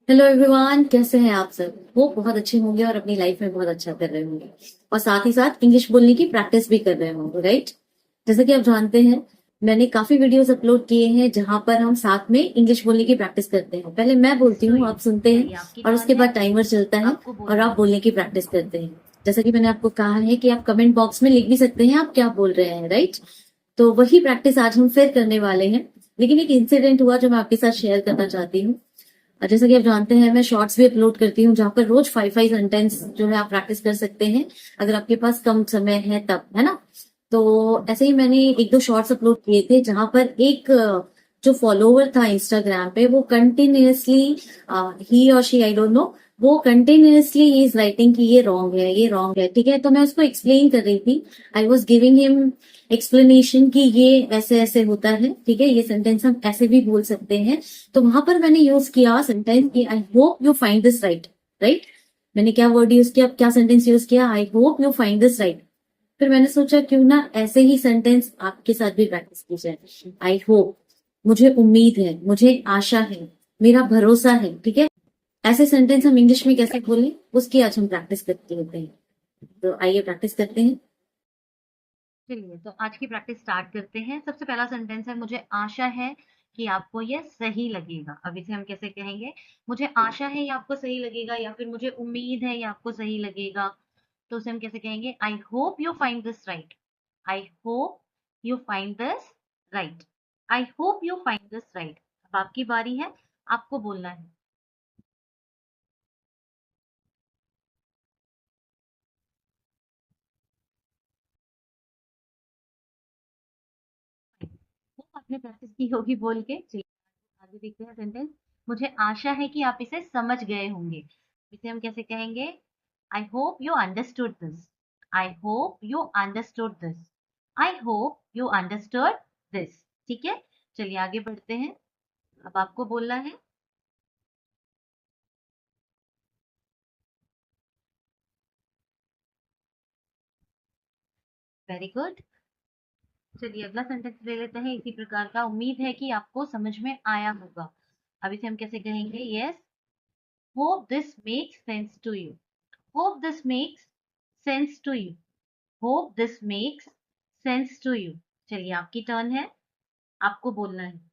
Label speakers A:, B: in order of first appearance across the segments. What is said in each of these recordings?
A: Hello everyone, कैसे हैं आप सब? वो बहुत अच्छे होंगे और अपनी लाइफ में बहुत अच्छा कर रहे होंगे और साथ ही साथ इंग्लिश बोलने की प्रैक्टिस भी कर रहे होंगे, राइट? जैसा कि आप जानते हैं, मैंने काफी वीडियोस अपलोड किए हैं जहां पर हम साथ में इंग्लिश बोलने की प्रैक्टिस करते हैं। पहले मैं बोलती हूँ, आप सुनते हैं,
B: चलिए आपकी
A: और
B: टर्न
A: उसके
B: है।
A: बाद टाइमर चलता है
B: आपको
A: और
B: बोलना
A: आप
B: है।
A: बोलने की प्रैक्टिस करते हैं। जैसा कि मैंने आपको कहा है कि आप कमेंट बॉक्स में लिख भी सकते हैं आप क्या बोल रहे हैं, राइट? तो वही प्रैक्टिस आज हम फिर करने वाले हैं। लेकिन एक इंसिडेंट हुआ जो मैं आपके साथ शेयर करना चाहती हूँ। और जैसा कि आप जानते हैं, मैं शॉर्ट्स भी अपलोड करती हूँ जहां पर रोज 5 सेंटेंस जो है आप प्रैक्टिस कर सकते हैं अगर आपके पास कम समय है तब, है ना? तो ऐसे ही मैंने एक दो शॉर्ट्स अपलोड किए थे जहां पर एक जो फॉलोवर था इंस्टाग्राम पे, वो कंटिन्यूअसली, ही और शी, आई डोंट नो, वो कंटिन्यूअसली इज राइटिंग कि ये रॉन्ग है, ये रॉन्ग है, ठीक है? तो मैं उसको एक्सप्लेन कर रही थी। I was giving him explanation कि ये ऐसे ऐसे होता है, ठीक है, ये सेंटेंस हम ऐसे भी बोल सकते हैं। तो वहां पर मैंने यूज किया सेंटेंस कि आई hope you find this right. Right? मैंने क्या वर्ड यूज किया, क्या सेंटेंस यूज किया? आई hope you find this right. फिर मैंने सोचा क्यों ना ऐसे ही सेंटेंस आपके साथ भी प्रैक्टिस की जाए। आई होप, मुझे उम्मीद है, मुझे आशा है, मेरा भरोसा है, ठीक है? ऐसे सेंटेंस हम इंग्लिश में कैसे बोलें, उसकी आज हम प्रैक्टिस करते होते हैं। तो आइए प्रैक्टिस करते हैं।
B: चलिए तो आज की प्रैक्टिस स्टार्ट करते हैं। सबसे पहला सेंटेंस है, मुझे आशा है कि आपको ये सही लगेगा। अब इसे हम कैसे कहेंगे? मुझे आशा है ये आपको सही लगेगा, या फिर मुझे उम्मीद है ये आपको सही लगेगा। तो उसे हम कैसे कहेंगे? I hope you find this right. I hope you find this right. I hope you find this right. अब आपकी बारी है, आपको बोलना है। वो आपने प्रैक्टिस की होगी बोल के। चलिए आगे देखते हैं सेंटेंस। मुझे आशा है कि आप इसे समझ गए होंगे। इसे हम कैसे कहेंगे? I hope you understood this. I hope you understood this. I hope you understood this. ठीक है, चलिए आगे बढ़ते हैं। अब आपको बोलना है। Very good. चलिए अगला सेंटेंस ले लेते हैं इसी प्रकार का। उम्मीद है कि आपको समझ में आया होगा। अब इसे हम कैसे कहेंगे? Yes, hope this makes sense to you. Hope this makes sense to you. Hope this makes sense to you. चलिए आपकी टर्न है, आपको बोलना है।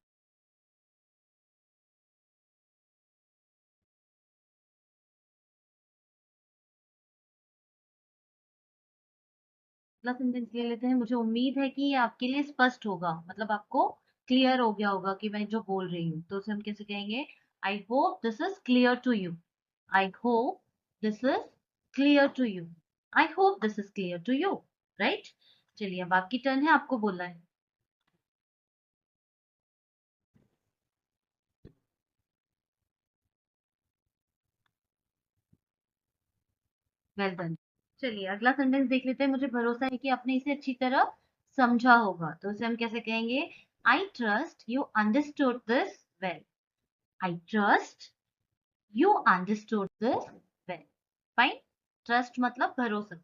B: अगला सेंटेंस ले लेते हैं। मुझे उम्मीद है कि ये आपके लिए स्पष्ट होगा, मतलब आपको क्लियर हो गया होगा कि मैं जो बोल रही हूँ। तो उसे हम कैसे कहेंगे? I hope this is clear to you. I hope this is clear to you. I hope this is clear to you. Right? चलिए अब आपकी टर्न है, आपको बोलना है। Well done. चलिए अगला सेंटेंस देख लेते हैं। मुझे भरोसा है कि आपने इसे अच्छी तरह समझा होगा। तो उसे हम कैसे कहेंगे? I trust you understood this well. I trust you understood this well. Fine. Trust मतलब भरोसा।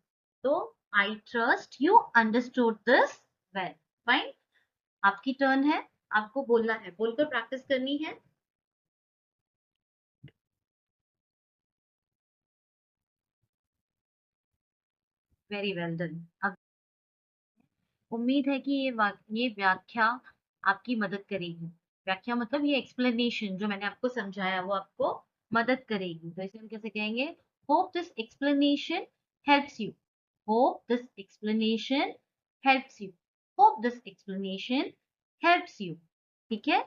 B: तो I trust you understood this well. Fine. आपकी टर्न है, आपको बोलना है, बोलकर प्रैक्टिस करनी है। Very well done. उम्मीद है कि ये व्याख्या आपकी मदद करेगी। व्याख्या मतलब ये एक्सप्लेनेशन जो मैंने आपको समझाया वो आपको मदद करेगी। तो इसे हम कैसे कहेंगे? Hope this explanation helps you. Hope this explanation helps you. Hope this explanation helps you. ठीक है,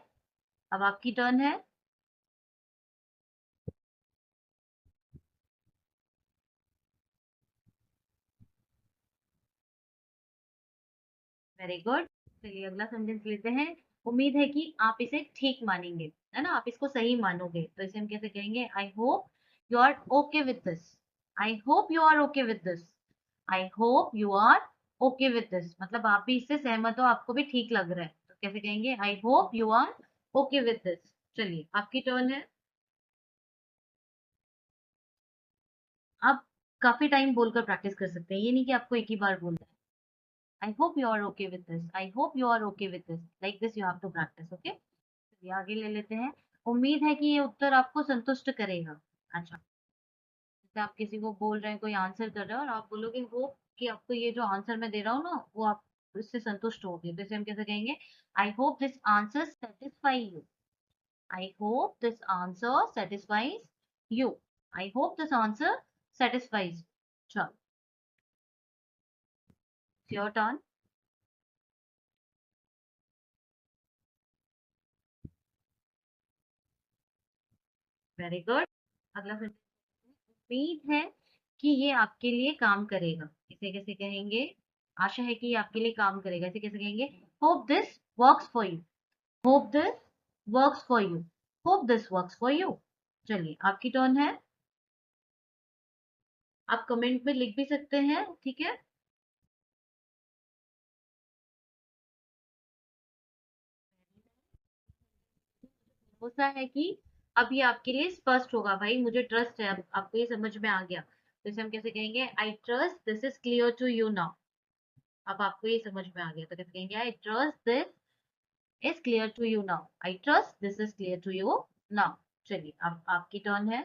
B: अब आपकी टर्न है। Very good. चलिए अगला सेंटेंस लेते हैं। उम्मीद है कि आप इसे ठीक मानेंगे, है ना, आप इसको सही मानोगे। तो इसे हम कैसे कहेंगे? I hope you are okay with this. I hope you are okay with this. I hope you are okay with this मतलब आप भी इससे सहमत हो, आपको भी ठीक लग रहा है। तो कैसे कहेंगे? I hope you are okay with this. चलिए आपकी टर्न है। आप काफी टाइम बोलकर प्रैक्टिस कर सकते हैं, ये नहीं कि आपको एक ही बार बोलना है। I hope you are okay with this. I hope you are okay with this. Like this you have to practice, okay? चलिए आगे ले लेते हैं। उम्मीद है कि ये उत्तर आपको संतुष्ट करेगा। अच्छा, जैसे आप किसी को बोल रहे हैं, कोई आंसर कर रहे हो और आप बोलोगे होप कि आपको ये जो आंसर मैं दे रहा हूँ ना वो आप इससे संतुष्ट होगे, तो इसे हम कैसे कहेंगे? I hope this answer satisfy you. I hope this answer satisfies you. I hope this answer satisfies. चलो, योर टर्न। Very good. अगला sentence, उम्मीद है कि ये आपके लिए काम करेगा। इसे कैसे कहेंगे? आशा है कि ये आपके लिए काम करेगा, इसे कैसे कहेंगे? Hope this works for you. Hope this works for you. Hope this works for you. चलिए, आपकी टर्न है। आप कमेंट में लिख भी सकते हैं, ठीक है? होता है कि अब ये आपके लिए स्पष्ट होगा भाई, मुझे ट्रस्ट है, अब आपको ये समझ में आ गया, तो इसे हम कैसे कहेंगे? I trust this is clear to you now. अब आपको ये समझ में आ गया, तो कैसे कहेंगे? I trust this is clear to you now. I trust this is clear to you now. चलिए, अब आपकी टर्न है।